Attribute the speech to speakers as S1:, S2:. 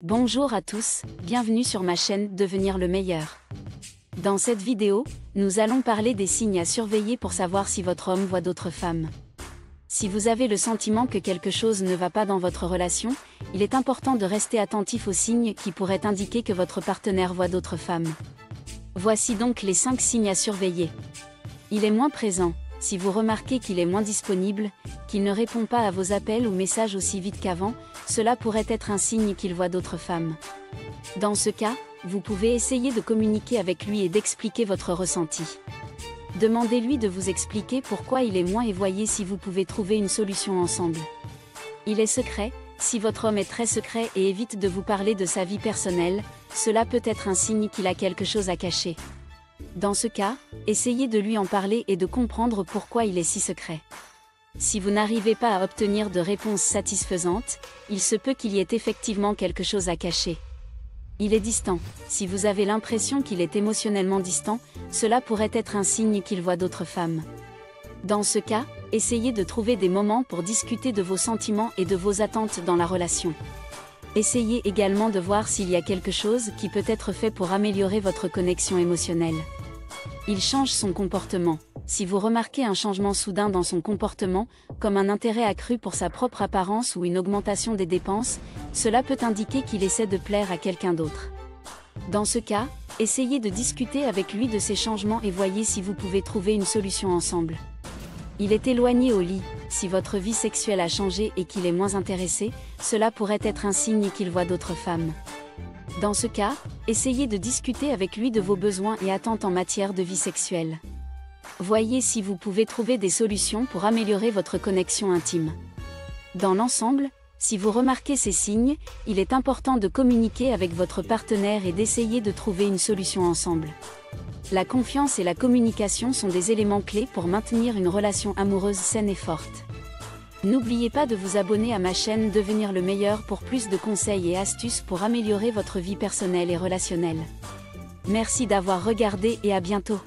S1: Bonjour à tous, bienvenue sur ma chaîne Devenir le meilleur. Dans cette vidéo, nous allons parler des signes à surveiller pour savoir si votre homme voit d'autres femmes. Si vous avez le sentiment que quelque chose ne va pas dans votre relation, il est important de rester attentif aux signes qui pourraient indiquer que votre partenaire voit d'autres femmes. Voici donc les 5 signes à surveiller. Il est moins présent. Si vous remarquez qu'il est moins disponible, qu'il ne répond pas à vos appels ou messages aussi vite qu'avant, cela pourrait être un signe qu'il voit d'autres femmes. Dans ce cas, vous pouvez essayer de communiquer avec lui et d'expliquer votre ressenti. Demandez-lui de vous expliquer pourquoi il est moins et voyez si vous pouvez trouver une solution ensemble. Il est secret. Si votre homme est très secret et évite de vous parler de sa vie personnelle, cela peut être un signe qu'il a quelque chose à cacher. Dans ce cas, essayez de lui en parler et de comprendre pourquoi il est si secret. Si vous n'arrivez pas à obtenir de réponse satisfaisante, il se peut qu'il y ait effectivement quelque chose à cacher. Il est distant. Si vous avez l'impression qu'il est émotionnellement distant, cela pourrait être un signe qu'il voit d'autres femmes. Dans ce cas, essayez de trouver des moments pour discuter de vos sentiments et de vos attentes dans la relation. Essayez également de voir s'il y a quelque chose qui peut être fait pour améliorer votre connexion émotionnelle. Il change son comportement. Si vous remarquez un changement soudain dans son comportement, comme un intérêt accru pour sa propre apparence ou une augmentation des dépenses, cela peut indiquer qu'il essaie de plaire à quelqu'un d'autre. Dans ce cas, essayez de discuter avec lui de ces changements et voyez si vous pouvez trouver une solution ensemble. Il est éloigné au lit. Si votre vie sexuelle a changé et qu'il est moins intéressé, cela pourrait être un signe qu'il voit d'autres femmes. Dans ce cas, essayez de discuter avec lui de vos besoins et attentes en matière de vie sexuelle. Voyez si vous pouvez trouver des solutions pour améliorer votre connexion intime. Dans l'ensemble, si vous remarquez ces signes, il est important de communiquer avec votre partenaire et d'essayer de trouver une solution ensemble. La confiance et la communication sont des éléments clés pour maintenir une relation amoureuse saine et forte. N'oubliez pas de vous abonner à ma chaîne Devenir le meilleur pour plus de conseils et astuces pour améliorer votre vie personnelle et relationnelle. Merci d'avoir regardé et à bientôt.